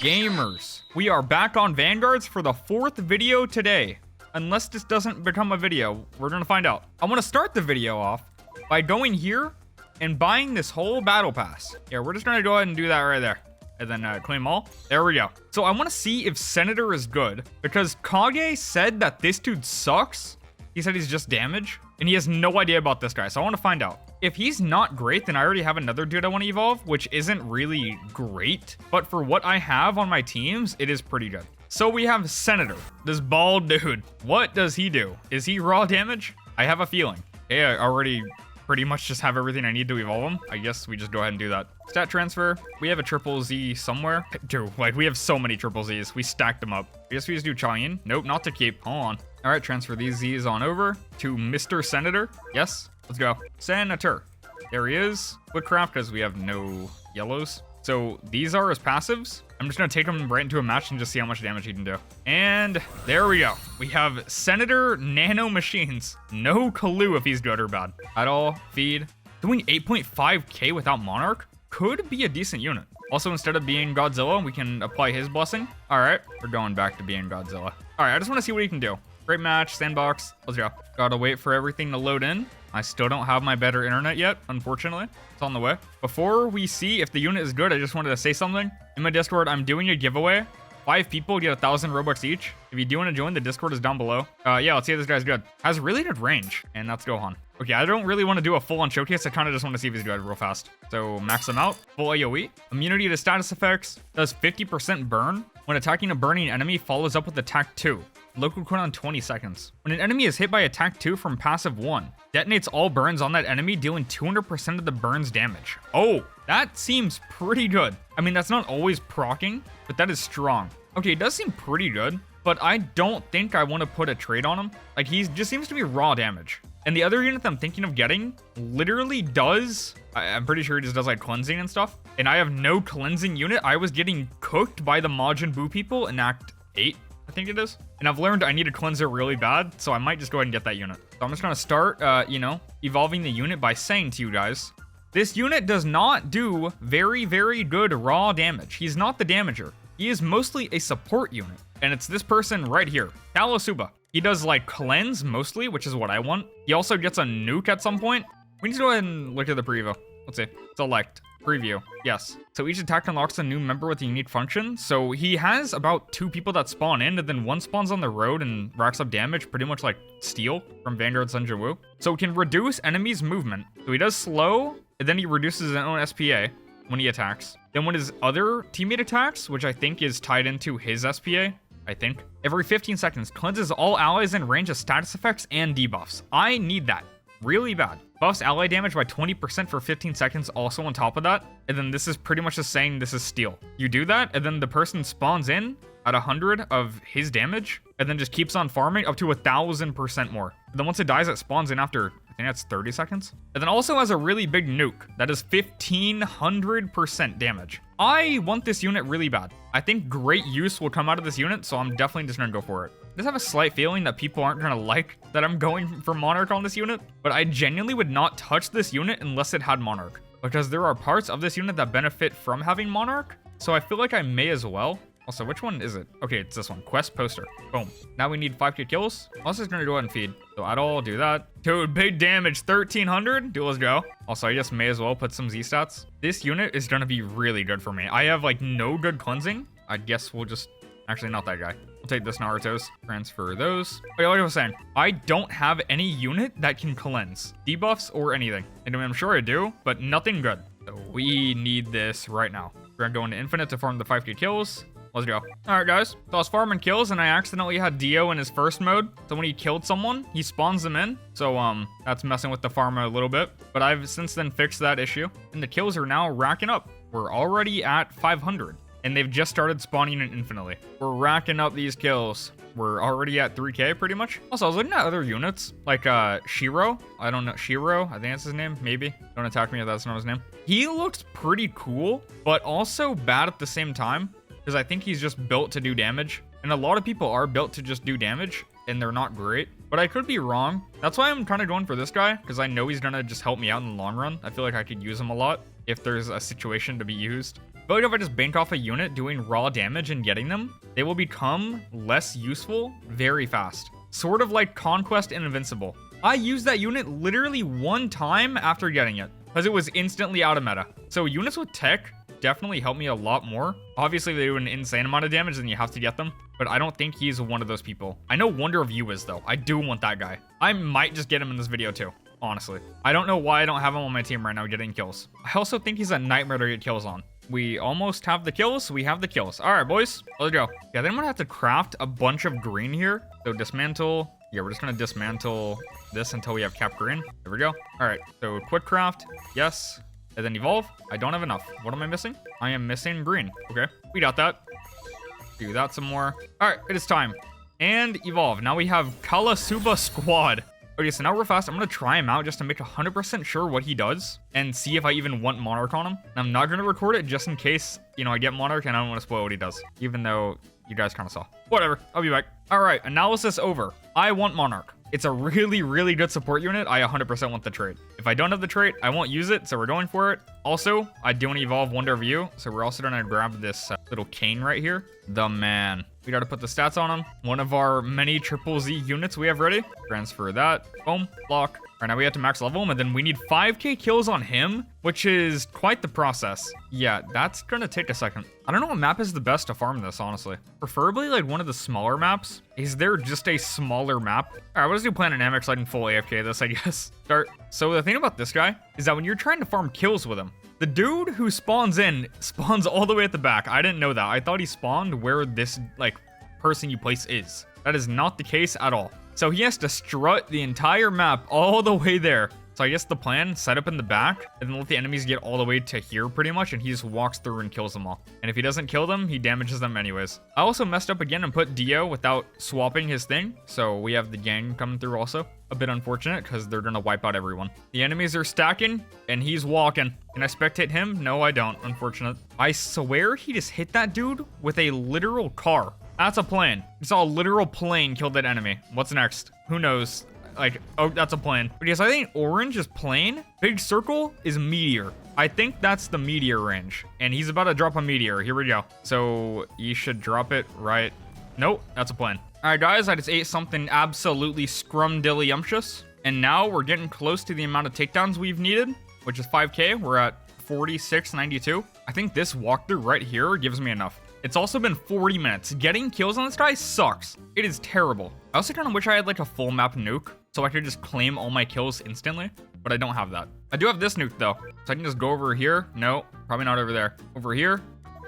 Gamers, we are back on Vanguards for the 4th video today. Unless this doesn't become a video, we're gonna find out. I want to start the video off by going here and buying this whole battle pass. Yeah, we're just gonna go ahead and do that right there. And then claim all. There we go. So I want to see if Senator is good, because Kage said that this dude sucks. He said he's just damage, and he has no idea about this guy, so I want to find out. If he's not great, then I already have another dude I want to evolve, which isn't really great, but for what I have on my teams, it is pretty good. So we have Senator, this bald dude. What does he do? Is he raw damage? I have a feeling. Hey, I already pretty much just have everything I need to evolve him. I guess we just go ahead and do that. Stat transfer. We have a triple Z somewhere. Dude, like we have so many triple Zs. We stacked them up. I guess we just do Chayin. Nope, not to keep. Hold on. All right, transfer these Z's on over to Mr. Senator. Yes, let's go. Senator. There he is. Quick craft because we have no yellows. So these are his passives. I'm just going to take him right into a match and just see how much damage he can do. And there we go. We have Senator Nano Machines. No clue if he's good or bad. At all, feed. Doing 8.5k without Monarch could be a decent unit. Also, instead of being Godzilla, we can apply his blessing. All right, we're going back to being Godzilla. All right, I just want to see what he can do. Great match, sandbox. Let's go. Gotta wait for everything to load in. I still don't have my better internet yet, unfortunately. It's on the way. Before we see if the unit is good, I just wanted to say something. In my Discord, I'm doing a giveaway. 5 people get 1,000 Robux each. If you do want to join, the Discord is down below. Yeah, let's see if this guy's good. Has really good range, and that's Gohan. Okay, I don't really want to do a full-on showcase. I kind of just want to see if he's good real fast. So max him out. Full AoE. Immunity to status effects. Does 50% burn. When attacking a burning enemy, follows up with attack 2. Local cooldown 20 seconds. When an enemy is hit by attack 2 from passive 1, detonates all burns on that enemy, dealing 200% of the burns damage. Oh, that seems pretty good. I mean, that's not always proccing, but that is strong. Okay, it does seem pretty good, but I don't think I want to put a trade on him. Like, he just seems to be raw damage. And the other unit that I'm thinking of getting literally does, I'm pretty sure he just does like cleansing and stuff. And I have no cleansing unit. I was getting cooked by the Majin Buu people in Act 8. I think it is. And I've learned I need a cleanser really bad, so I might just go ahead and get that unit. So I'm just gonna start, evolving the unit by saying to you guys, this unit does not do very, very good raw damage. He's not the damager. He is mostly a support unit. And it's this person right here, Callasuba. He does like cleanse mostly, which is what I want. He also gets a nuke at some point. We need to go ahead and look at the preview. Let's see. Select. Preview. Yes. So each attack unlocks a new member with a unique function. So he has about 2 people that spawn in, and then 1 spawns on the road and racks up damage, pretty much like Steel from Vanguards Sun Wu. So it can reduce enemies' movement. So he does slow, and then he reduces his own SPA when he attacks. Then when his other teammate attacks, which I think is tied into his SPA, I think, every 15 seconds, cleanses all allies in range of status effects and debuffs. I need that really bad. Buffs ally damage by 20% for 15 seconds also on top of that. And then this is pretty much just saying this is Steel. You do that, and then the person spawns in at 100 of his damage, and then just keeps on farming up to 1,000% more. And then once it dies, it spawns in after, I think that's 30 seconds. And then also has a really big nuke that is 1,500% damage. I want this unit really bad. I think great use will come out of this unit, so I'm definitely just gonna go for it. I just have a slight feeling that people aren't gonna like that I'm going for Monarch on this unit, but I genuinely would not touch this unit unless it had Monarch, because there are parts of this unit that benefit from having Monarch, so I feel like I may as well. Also, which one is it? Okay, it's this one. Quest poster. Boom. Now we need 5k kills. Also, just gonna go ahead and feed. So I'd all do that. Dude, big damage, 1,300. Dude, let's go. Also, I just may as well put some Z stats. This unit is gonna be really good for me. I have like no good cleansing. I guess we'll just, actually not that guy. We'll take this Naruto's, transfer those. Okay, like I was saying, I don't have any unit that can cleanse, debuffs or anything. And I mean, I'm sure I do, but nothing good. So we need this right now. We're gonna go into infinite to farm the 5k kills. Let's go. All right, guys. So I was farming kills, and I accidentally had Dio in his first mode. So when he killed someone, he spawns them in. So, that's messing with the farm a little bit. But I've since then fixed that issue. And the kills are now racking up. We're already at 500. And they've just started spawning in infinitely. We're racking up these kills. We're already at 3k pretty much. Also, I was looking at other units, like Shiro. I don't know. Shiro, I think that's his name. Maybe. Don't attack me if that's not his name. He looks pretty cool, but also bad at the same time. Because I think he's just built to do damage. And a lot of people are built to just do damage, and they're not great. But I could be wrong. That's why I'm kind of going for this guy, because I know he's going to just help me out in the long run. I feel like I could use him a lot if there's a situation to be used. feel like if I just bank off a unit doing raw damage and getting them, they will become less useful very fast. Sort of like Conquest and Invincible. I used that unit literally one time after getting it, because it was instantly out of meta. So units with tech definitely help me a lot more. Obviously, they do an insane amount of damage and you have to get them, but I don't think he's one of those people. I know Wonder of You is, though. I do want that guy. I might just get him in this video, too, honestly. I don't know why I don't have him on my team right now getting kills. I also think he's a nightmare to get kills on. We almost have the kills. We have the kills. All right, boys, let's go. Yeah, then I'm gonna have to craft a bunch of green here. So dismantle. Yeah, we're just gonna dismantle this until we have cap green. There we go. All right, so quick craft. Yes. And then evolve. I don't have enough. What am I missing? I am missing green. Okay, we got that. Do that some more. All right, it is time. And evolve. Now we have Callasuba squad. Okay, so now real fast, I'm gonna try him out just to make 100% sure what he does and see if I even want Monarch on him. And I'm not gonna record it just in case, you know, I get Monarch and I don't want to spoil what he does, even though you guys kind of saw. Whatever, I'll be back. All right, analysis over. I want Monarch. It's a really, really good support unit. I 100% want the trait. If I don't have the trait, I won't use it, so we're going for it. Also, I do want to evolve Wonder of You, so we're also gonna grab this little cane right here. The man. We gotta put the stats on him. One of our many triple Z units we have ready. Transfer that. Boom. Block. All right, now we have to max level him, and then we need 5k kills on him, which is quite the process. Yeah, that's gonna take a second. I don't know what map is the best to farm this, honestly. Preferably like one of the smaller maps. Is there just a smaller map? All right, let's do Planet Namek so I can full AFK this, I guess. Start. So the thing about this guy is that when you're trying to farm kills with him, the dude who spawns in spawns all the way at the back. I didn't know that. I thought he spawned where this like person you place is. That is not the case at all. So he has to strut the entire map all the way there. So I guess the plan, set up in the back and then let the enemies get all the way to here pretty much, and he just walks through and kills them all. And if he doesn't kill them, he damages them anyways. I also messed up again and put Dio without swapping his thing. So we have the gang coming through also. A bit unfortunate because they're gonna wipe out everyone. The enemies are stacking and he's walking. Can I spectate him? No, I don't, unfortunate. I swear he just hit that dude with a literal car. That's a plane. We saw a literal plane kill that enemy. What's next? Who knows? Like, oh, that's a plane. But yes, I think orange is plane. Big circle is meteor. I think that's the meteor range. And he's about to drop a meteor. Here we go. So you should drop it right. Nope, that's a plane. All right, guys, I just ate something absolutely scrumdiddlyumptious. And now we're getting close to the amount of takedowns we've needed, which is 5k. We're at 4692. I think this walkthrough right here gives me enough. It's also been 40 minutes. Getting kills on this guy sucks. It is terrible. I also kind of wish I had like a full map nuke so I could just claim all my kills instantly, but I don't have that. I do have this nuke though, so I can just go over here. No, probably not over there. Over here,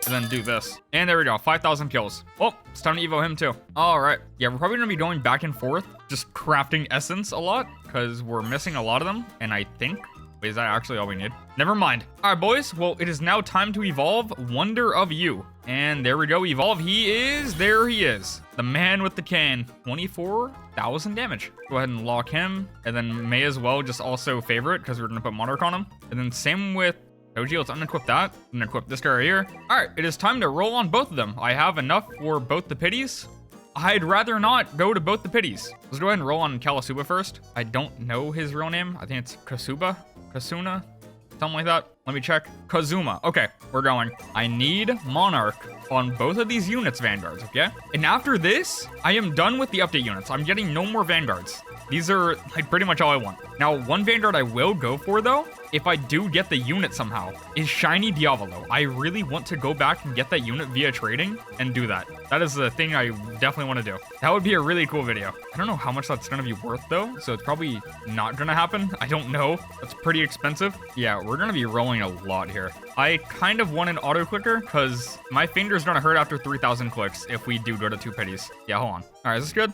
and then do this. And there we go, 5,000 kills. Well, it's time to evo him too. All right, yeah, we're probably gonna be going back and forth, just crafting essence a lot, because we're missing a lot of them, and I think, wait, is that actually all we need? Never mind. All right, boys, well, it is now time to evolve Wonder of You. And there we go, evolve. There he is. The man with the cane. 24,000 damage. Go ahead and lock him. And then may as well just also favorite because we're going to put Monarch on him. And then same with Koji. Let's unequip that. And equip this guy right here. All right, it is time to roll on both of them. I have enough for both the pities. I'd rather not go to both the pities. Let's go ahead and roll on Callasuba first. I don't know his real name. I think it's Kasuna, something like that. Let me check. Kazuma. Okay, we're going. I need Monarch on both of these units, Vanguards, okay? And after this, I am done with the update units. I'm getting no more Vanguards. These are like pretty much all I want. Now, one Vanguard I will go for though, if I do get the unit somehow, is Shiny Diavolo. I really want to go back and get that unit via trading and do that. That is the thing I definitely want to do. That would be a really cool video. I don't know how much that's going to be worth though, so it's probably not going to happen. I don't know. That's pretty expensive. Yeah, we're going to be rolling a lot here. I kind of want an auto clicker because my finger's going to hurt after 3,000 clicks if we do go to 2 pities. Yeah, hold on. All right, is this good?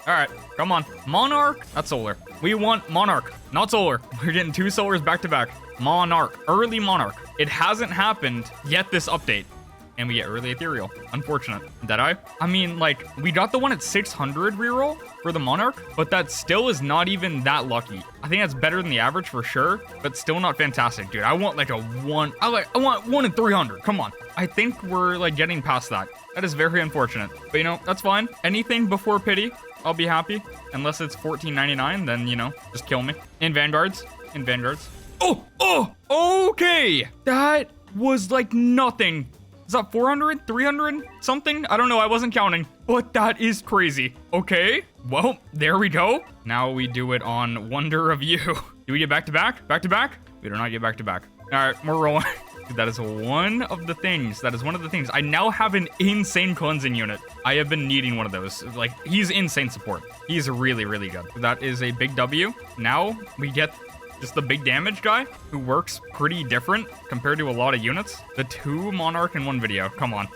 All right, come on. Monarch, not solar. We want Monarch, not solar. We're getting 2 solars back to back. Monarch, early Monarch. It hasn't happened yet this update. And we get early ethereal. Unfortunate. Deadeye? I mean, like, we got the one at 600 reroll for the Monarch, but that still is not even that lucky. I think that's better than the average for sure, but still not fantastic, dude. I want like a 1. I want 1 in 300. Come on. I think we're like getting past that. That is very unfortunate. But you know, that's fine. Anything before pity, I'll be happy. Unless it's 14.99, then you know, just kill me. In Vanguards. Oh, okay. That was like nothing. Is that 400, 300 something? I don't know. I wasn't counting, but that is crazy. Okay, well, there we go. Now we do it on Wonder of You. Do we get back to back? Back to back? We do not get back to back. All right, we're rolling. Dude, that is one of the things. I now have an insane cleansing unit. I have been needing one of those. Like, he's insane support. He's really, really good. That is a big W. Now we get just the big damage guy who works pretty different compared to a lot of units. The 2 Monarch in one video. Come on.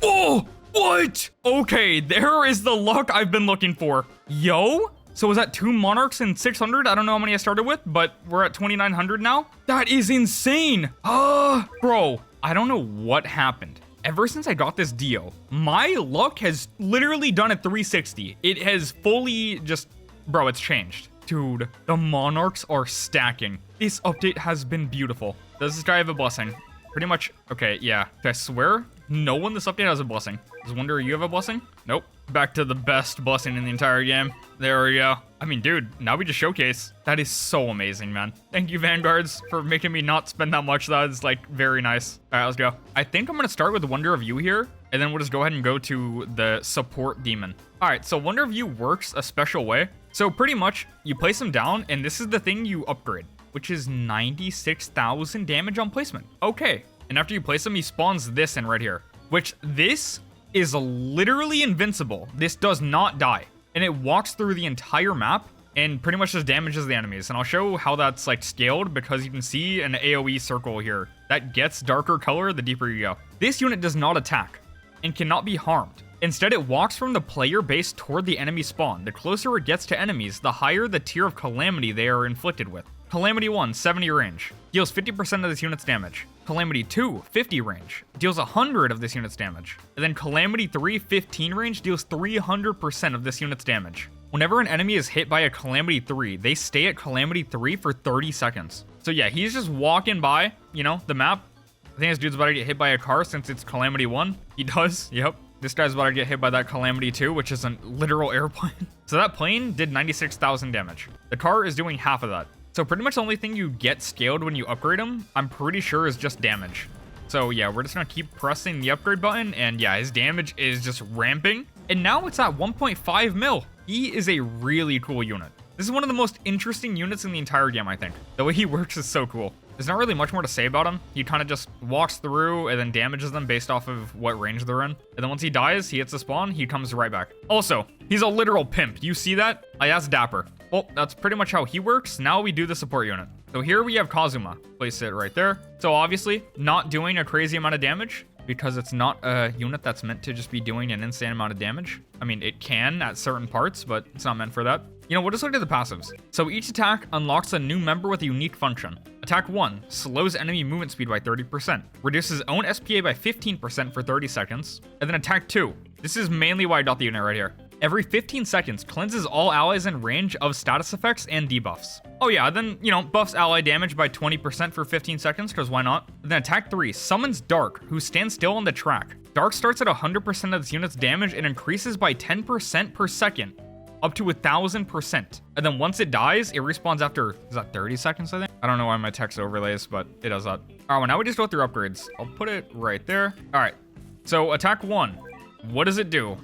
Oh, what? Okay, there is the luck I've been looking for. Yo. So was that 2 Monarchs and 600? I don't know how many I started with, but we're at 2,900 now. That is insane. Bro, I don't know what happened. Ever since I got this deal, my luck has literally done a 360. It has fully just, bro, it's changed. Dude, the Monarchs are stacking. This update has been beautiful. Does this guy have a blessing? Pretty much, okay, yeah. I swear, no one this update has a blessing. Does Wonder you have a blessing? Nope. Back to the best blessing in the entire game. There we go. I mean, dude, now we just showcase. That is so amazing, man. Thank you, Vanguards, for making me not spend that much. That is, like, very nice. All right, let's go. I think I'm going to start with Wonder of You here, and then we'll just go ahead and go to the support demon. All right, so Wonder of You works a special way. So pretty much, you place him down, and this is the thing you upgrade, which is 96,000 damage on placement. Okay, and after you place him, he spawns this in right here, which this is literally invincible. This does not die, and it walks through the entire map and pretty much just damages the enemies. And I'll show how that's like scaled, because you can see an AoE circle here that gets darker color the deeper you go. This unit does not attack and cannot be harmed. Instead, it walks from the player base toward the enemy spawn. The closer it gets to enemies, the higher the tier of calamity they are inflicted with. Calamity 1, 70 range, deals 50% of this unit's damage. Calamity 2, 50 range, deals 100 of this unit's damage. And then Calamity 3, 15 range, deals 300% of this unit's damage. Whenever an enemy is hit by a Calamity 3, they stay at Calamity 3 for 30 seconds. So yeah, he's just walking by, you know, the map. I think this dude's about to get hit by a car since it's Calamity 1. He does, yep. This guy's about to get hit by that Calamity 2, which is a literal airplane. So that plane did 96,000 damage. The car is doing half of that. So pretty much the only thing you get scaled when you upgrade him, I'm pretty sure, is just damage. So yeah, we're just gonna keep pressing the upgrade button, and yeah, his damage is just ramping. And now it's at 1.5 mil. He is a really cool unit. This is one of the most interesting units in the entire game, I think. The way he works is so cool. There's not really much more to say about him. He kind of just walks through and then damages them based off of what range they're in. And then once he dies, he hits the spawn, he comes right back. Also, he's a literal pimp. You see that? Like, that's dapper. Well, that's pretty much how he works. Now we do the support unit. So here we have Kazuma. Place it right there. So obviously, not doing a crazy amount of damage, because it's not a unit that's meant to just be doing an insane amount of damage. I mean, it can at certain parts, but it's not meant for that. You know, we'll just look at the passives. So each attack unlocks a new member with a unique function. Attack 1 slows enemy movement speed by 30%, reduces own SPA by 15% for 30 seconds. And then attack 2. This is mainly why I got the unit right here. Every 15 seconds, cleanses all allies in range of status effects and debuffs. Oh yeah, then, you know, buffs ally damage by 20% for 15 seconds, because why not? And then attack 3 summons Dark, who stands still on the track. Dark starts at 100% of this unit's damage and increases by 10% per second, up to 1,000%. And then once it dies, it respawns after, is that 30 seconds, I think? I don't know why my text overlays, but it does that. All right, well, now we just go through upgrades. I'll put it right there. All right, so attack 1. What does it do?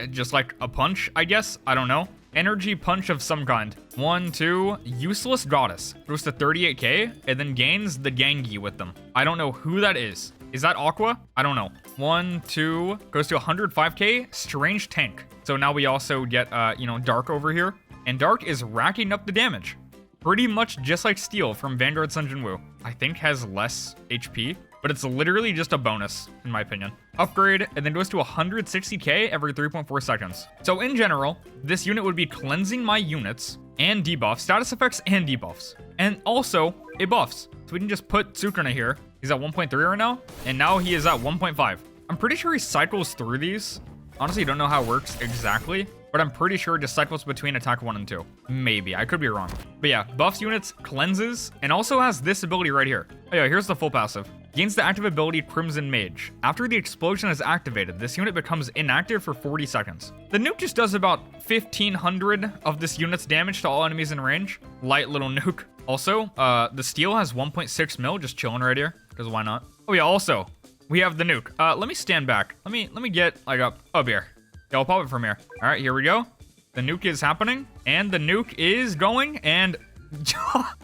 Just like a punch, I guess? I don't know. Energy punch of some kind. 1, 2, useless goddess. Goes to 38k, and then gains the Gengi with them. I don't know who that is. Is that Aqua? I don't know. 1, 2, goes to 105k, strange tank. So now we also get, you know, Dark over here. And Dark is racking up the damage. Pretty much just like Steel from Vanguards Sun Jin Woo. I think has less HP, but it's literally just a bonus, in my opinion. Upgrade, and then goes to 160k every 3.4 seconds. So in general, this unit would be cleansing my units and debuffs, status effects and debuffs. And also, it buffs. So we can just put Sukuna here. He's at 1.3 right now, and now he is at 1.5. I'm pretty sure he cycles through these. Honestly, don't know how it works exactly, but I'm pretty sure it just cycles between attack 1 and 2. Maybe, I could be wrong. But yeah, buffs units, cleanses, and also has this ability right here. Oh yeah, here's the full passive. Gains the active ability Crimson Mage. After the explosion is activated, this unit becomes inactive for 40 seconds. The nuke just does about 1,500 of this unit's damage to all enemies in range. Light little nuke. Also, the Steel has 1.6 mil just chilling right here. because why not? Oh yeah, also, we have the nuke. Let me stand back. Let me get like up here. Yeah, I'll pop it from here. All right, here we go. The nuke is happening, and the nuke is going, and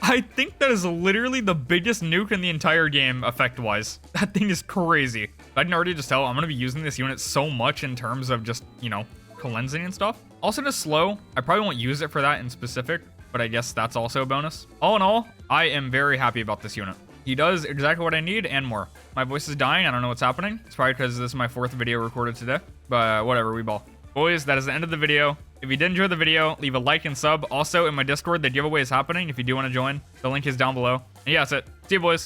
I think that is literally the biggest nuke in the entire game, effect-wise. That thing is crazy. If I didn't already just tell, I'm gonna be using this unit so much in terms of just, you know, cleansing and stuff. Also, just slow. I probably won't use it for that in specific, but I guess that's also a bonus. All in all, I am very happy about this unit. He does exactly what I need and more. My voice is dying. I don't know what's happening. It's probably because this is my 4th video recorded today, but whatever, we ball. Boys, that is the end of the video. If you did enjoy the video, leave a like and sub. Also, in my Discord, the giveaway is happening if you do want to join. The link is down below. And yeah, that's it. See you, boys.